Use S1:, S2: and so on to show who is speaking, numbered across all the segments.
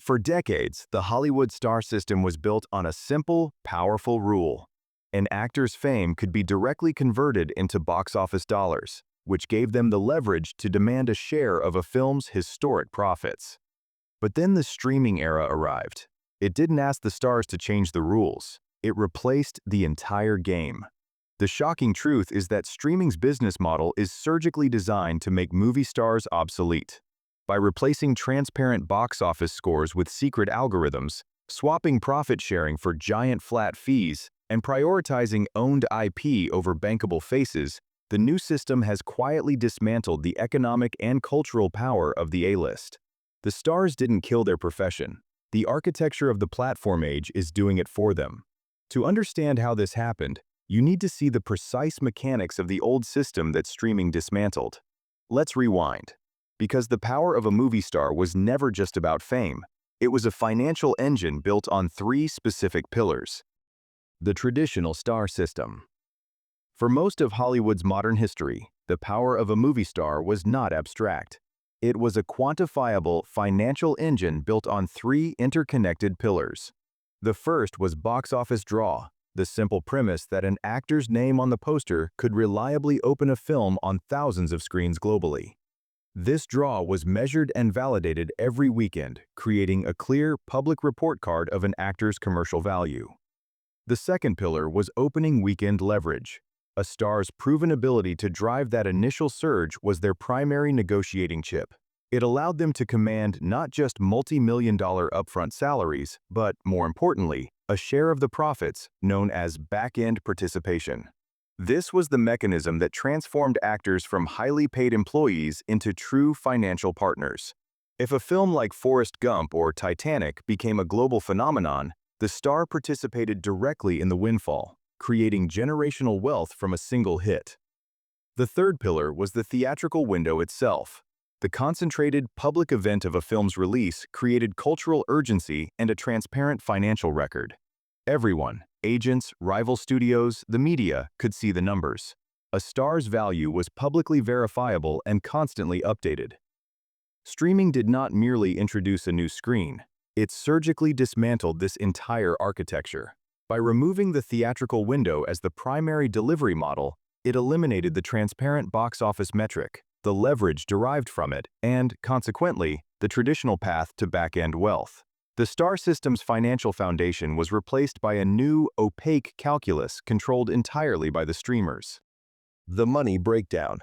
S1: For decades, the Hollywood star system was built on a simple, powerful rule. An actor's fame could be directly converted into box office dollars, which gave them the leverage to demand a share of a film's historic profits. But then the streaming era arrived. It didn't ask the stars to change the rules. It replaced the entire game. The shocking truth is that streaming's business model is surgically designed to make movie stars obsolete. By replacing transparent box office scores with secret algorithms, swapping profit sharing for giant flat fees, and prioritizing owned IP over bankable faces, the new system has quietly dismantled the economic and cultural power of the A-list. The stars didn't kill their profession. The architecture of the platform age is doing it for them. To understand how this happened, you need to see the precise mechanics of the old system that streaming dismantled. Let's rewind. Because the power of a movie star was never just about fame. It was a financial engine built on three specific pillars. The traditional star system. For most of Hollywood's modern history, the power of a movie star was not abstract. It was a quantifiable financial engine built on three interconnected pillars. The first was box office draw, the simple premise that an actor's name on the poster could reliably open a film on thousands of screens globally. This draw was measured and validated every weekend, creating a clear public report card of an actor's commercial value. The second pillar was opening weekend leverage. A star's proven ability to drive that initial surge was their primary negotiating chip. It allowed them to command not just multi-million-dollar upfront salaries, but, more importantly, a share of the profits known as backend participation. This was the mechanism that transformed actors from highly paid employees into true financial partners. If a film like Forrest Gump or Titanic became a global phenomenon, the star participated directly in the windfall, creating generational wealth from a single hit. The third pillar was the theatrical window itself. The concentrated public event of a film's release created cultural urgency and a transparent financial record. Everyone, agents, rival studios, the media, could see the numbers. A star's value was publicly verifiable and constantly updated. Streaming did not merely introduce a new screen. It surgically dismantled this entire architecture. By removing the theatrical window as the primary delivery model, it eliminated the transparent box office metric, the leverage derived from it, and, consequently, the traditional path to back-end wealth. The star system's financial foundation was replaced by a new, opaque calculus controlled entirely by the streamers. The money breakdown.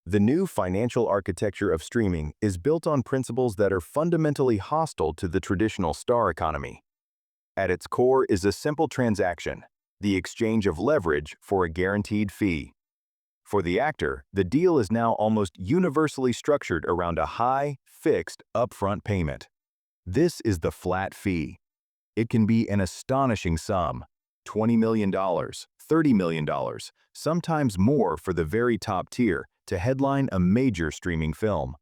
S1: The new financial architecture of streaming is built on principles that are fundamentally hostile to the traditional star economy. At its core is a simple transaction, the exchange of leverage for a guaranteed fee. For the actor, the deal is now almost universally structured around a high, fixed, upfront payment. This is the flat fee. It can be an astonishing sum, $20 million, $30 million, sometimes more for the very top tier, to headline a major streaming film.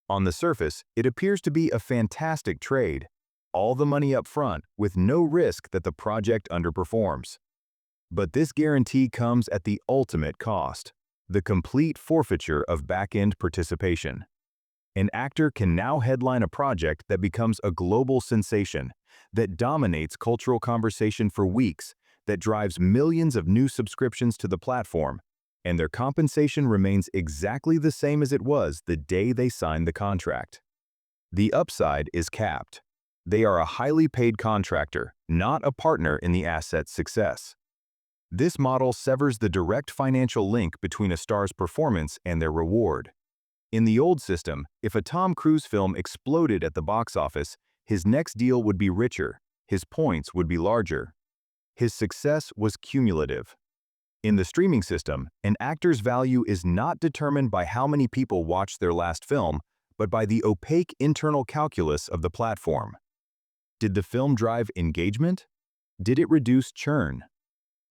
S1: On the surface, it appears to be a fantastic trade. All the money up front, with no risk that the project underperforms. But this guarantee comes at the ultimate cost, the complete forfeiture of back-end participation. An actor can now headline a project that becomes a global sensation, that dominates cultural conversation for weeks, that drives millions of new subscriptions to the platform, and their compensation remains exactly the same as it was the day they signed the contract. The upside is capped. They are a highly paid contractor, not a partner in the asset's success. This model severs the direct financial link between a star's performance and their reward. In the old system, if a Tom Cruise film exploded at the box office, his next deal would be richer, his points would be larger. His success was cumulative. In the streaming system, an actor's value is not determined by how many people watched their last film, but by the opaque internal calculus of the platform. Did the film drive engagement? Did it reduce churn?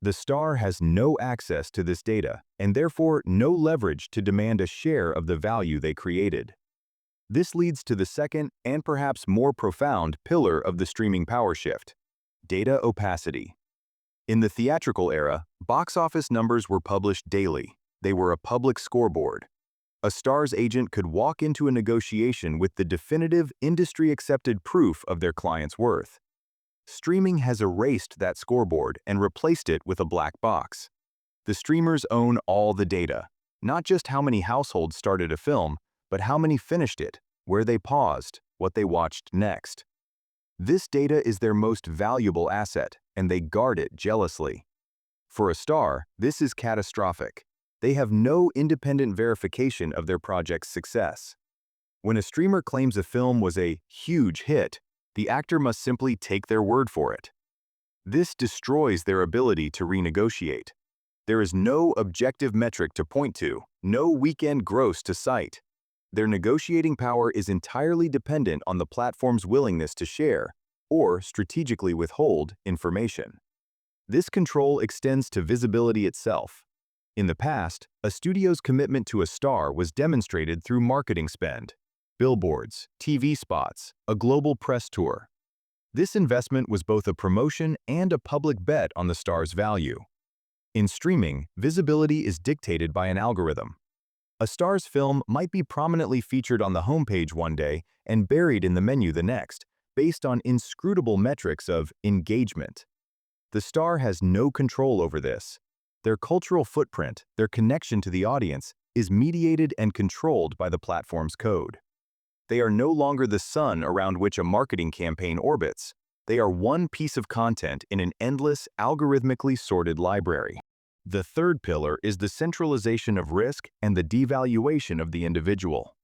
S1: The star has no access to this data, and therefore no leverage to demand a share of the value they created. This leads to the second, and perhaps more profound, pillar of the streaming power shift: data opacity. In the theatrical era, box office numbers were published daily. They were a public scoreboard. A star's agent could walk into a negotiation with the definitive, industry-accepted proof of their client's worth. Streaming has erased that scoreboard and replaced it with a black box. The streamers own all the data, not just how many households started a film, but how many finished it, where they paused, what they watched next. This data is their most valuable asset, and they guard it jealously. For a star, this is catastrophic. They have no independent verification of their project's success. When a streamer claims a film was a huge hit, the actor must simply take their word for it. This destroys their ability to renegotiate. There is no objective metric to point to, no weekend gross to cite. Their negotiating power is entirely dependent on the platform's willingness to share, or strategically withhold, information. This control extends to visibility itself. In the past, a studio's commitment to a star was demonstrated through marketing spend, billboards, TV spots, a global press tour. This investment was both a promotion and a public bet on the star's value. In streaming, visibility is dictated by an algorithm. A star's film might be prominently featured on the homepage one day and buried in the menu the next, based on inscrutable metrics of engagement. The star has no control over this. Their cultural footprint, their connection to the audience, is mediated and controlled by the platform's code. They are no longer the sun around which a marketing campaign orbits. They are one piece of content in an endless, algorithmically sorted library. The third pillar is the centralization of risk and the devaluation of the individual.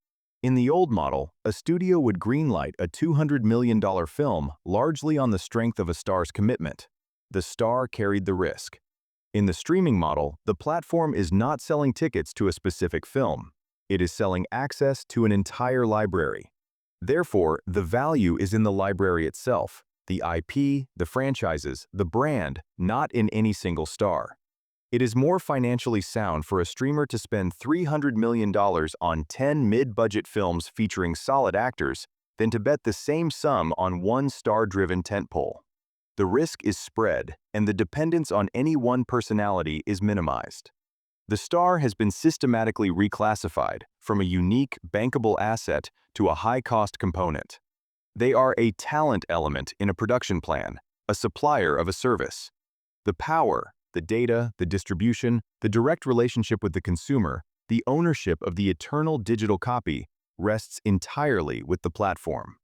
S1: In the old model, a studio would greenlight a $200 million film largely on the strength of a star's commitment. The star carried the risk. In the streaming model, the platform is not selling tickets to a specific film. It is selling access to an entire library. Therefore, the value is in the library itself, the IP, the franchises, the brand, not in any single star. It is more financially sound for a streamer to spend $300 million on 10 mid-budget films featuring solid actors than to bet the same sum on one star-driven tentpole. The risk is spread, and the dependence on any one personality is minimized. The star has been systematically reclassified from a unique, bankable asset to a high-cost component. They are a talent element in a production plan, a supplier of a service. The power, the data, the distribution, the direct relationship with the consumer, the ownership of the eternal digital copy rests entirely with the platform.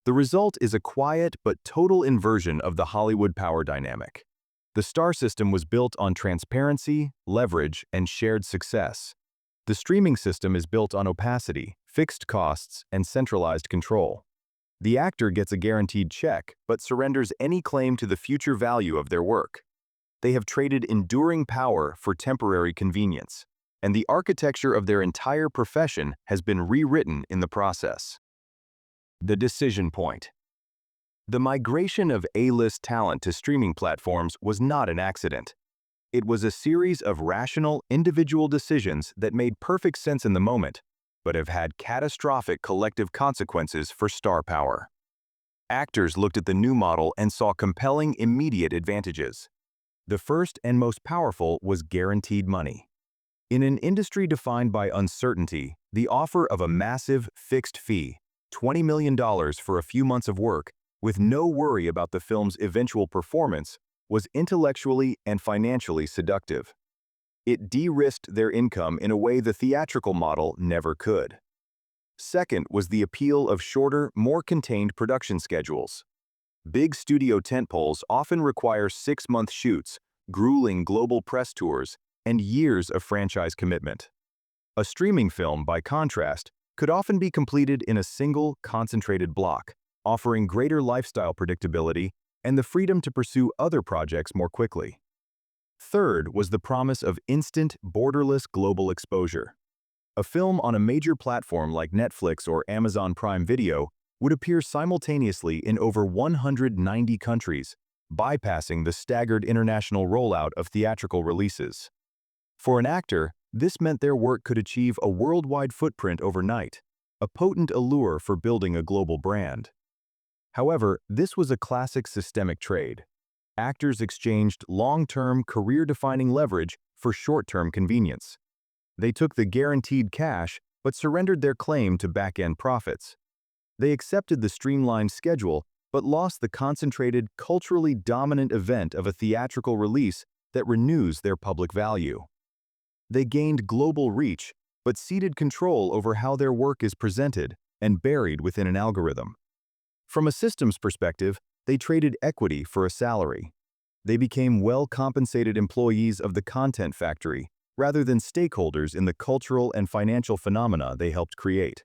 S1: The result is a quiet but total inversion of the Hollywood power dynamic. The star system was built on transparency, leverage, and shared success. The streaming system is built on opacity, fixed costs, and centralized control. The actor gets a guaranteed check, but surrenders any claim to the future value of their work. They have traded enduring power for temporary convenience, and the architecture of their entire profession has been rewritten in the process. The decision point. The migration of A-list talent to streaming platforms was not an accident. It was a series of rational, individual decisions that made perfect sense in the moment, but have had catastrophic collective consequences for star power. Actors looked at the new model and saw compelling immediate advantages. The first and most powerful was guaranteed money. In an industry defined by uncertainty, the offer of a massive, fixed fee, $20 million for a few months of work, with no worry about the film's eventual performance, was intellectually and financially seductive. It de-risked their income in a way the theatrical model never could. Second was the appeal of shorter, more contained production schedules. Big studio tentpoles often require 6-month shoots, grueling global press tours, and years of franchise commitment. A streaming film, by contrast, could often be completed in a single, concentrated block, offering greater lifestyle predictability and the freedom to pursue other projects more quickly. Third was the promise of instant, borderless global exposure. A film on a major platform like Netflix or Amazon Prime Video would appear simultaneously in over 190 countries, bypassing the staggered international rollout of theatrical releases. For an actor, this meant their work could achieve a worldwide footprint overnight, a potent allure for building a global brand. However, this was a classic systemic trade. Actors exchanged long-term, career-defining leverage for short-term convenience. They took the guaranteed cash but surrendered their claim to back-end profits. They accepted the streamlined schedule, but lost the concentrated, culturally dominant event of a theatrical release that renews their public value. They gained global reach, but ceded control over how their work is presented and buried within an algorithm. From a systems perspective, they traded equity for a salary. They became well-compensated employees of the content factory rather than stakeholders in the cultural and financial phenomena they helped create.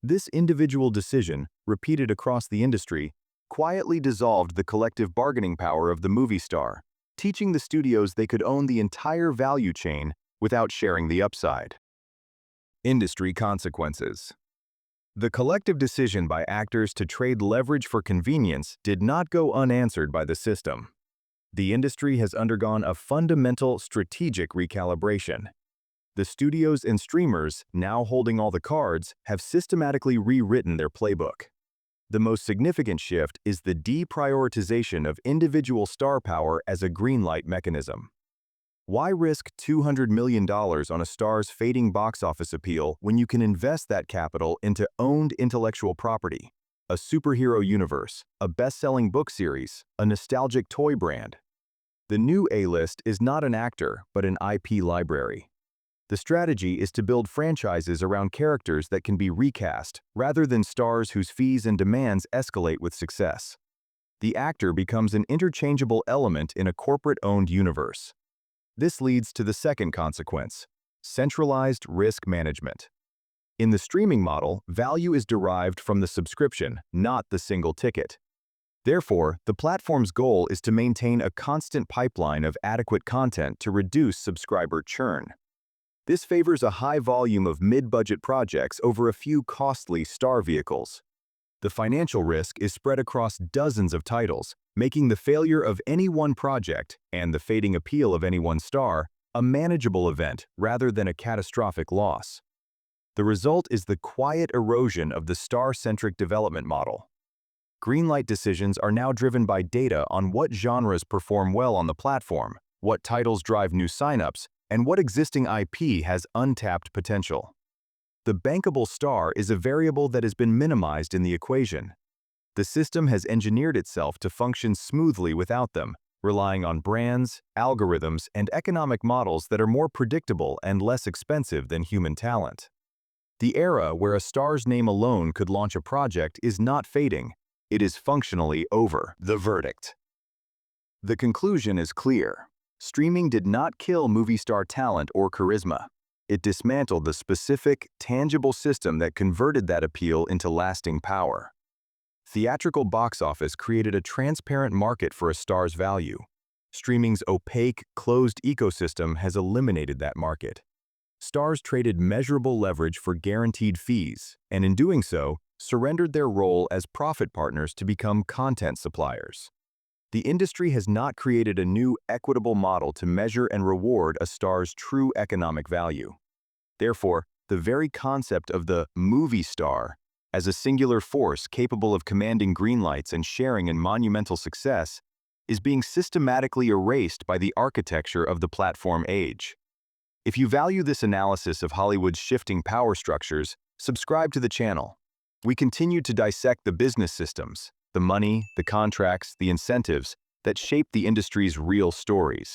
S1: This individual decision, repeated across the industry, quietly dissolved the collective bargaining power of the movie star, teaching the studios they could own the entire value chain without sharing the upside. Industry consequences. The collective decision by actors to trade leverage for convenience did not go unanswered by the system. The industry has undergone a fundamental strategic recalibration. The studios and streamers, now holding all the cards, have systematically rewritten their playbook. The most significant shift is the deprioritization of individual star power as a greenlight mechanism. Why risk $200 million on a star's fading box office appeal when you can invest that capital into owned intellectual property, a superhero universe, a best-selling book series, a nostalgic toy brand? The new A-list is not an actor, but an IP library. The strategy is to build franchises around characters that can be recast, rather than stars whose fees and demands escalate with success. The actor becomes an interchangeable element in a corporate-owned universe. This leads to the second consequence: centralized risk management. In the streaming model, value is derived from the subscription, not the single ticket. Therefore, the platform's goal is to maintain a constant pipeline of adequate content to reduce subscriber churn. This favors a high volume of mid-budget projects over a few costly star vehicles. The financial risk is spread across dozens of titles, making the failure of any one project and the fading appeal of any one star a manageable event rather than a catastrophic loss. The result is the quiet erosion of the star-centric development model. Greenlight decisions are now driven by data on what genres perform well on the platform, what titles drive new signups, and what existing IP has untapped potential. The bankable star is a variable that has been minimized in the equation. The system has engineered itself to function smoothly without them, relying on brands, algorithms, and economic models that are more predictable and less expensive than human talent. The era where a star's name alone could launch a project is not fading. It is functionally over. The verdict. The conclusion is clear. Streaming did not kill movie star talent or charisma. It dismantled the specific, tangible system that converted that appeal into lasting power. Theatrical box office created a transparent market for a star's value. Streaming's opaque, closed ecosystem has eliminated that market. Stars traded measurable leverage for guaranteed fees, and in doing so, surrendered their role as profit partners to become content suppliers. The industry has not created a new, equitable model to measure and reward a star's true economic value. Therefore, the very concept of the movie star as a singular force capable of commanding greenlights and sharing in monumental success is being systematically erased by the architecture of the platform age. If you value this analysis of Hollywood's shifting power structures, subscribe to the channel. We continue to dissect the business systems, the money, the contracts, the incentives that shape the industry's real stories.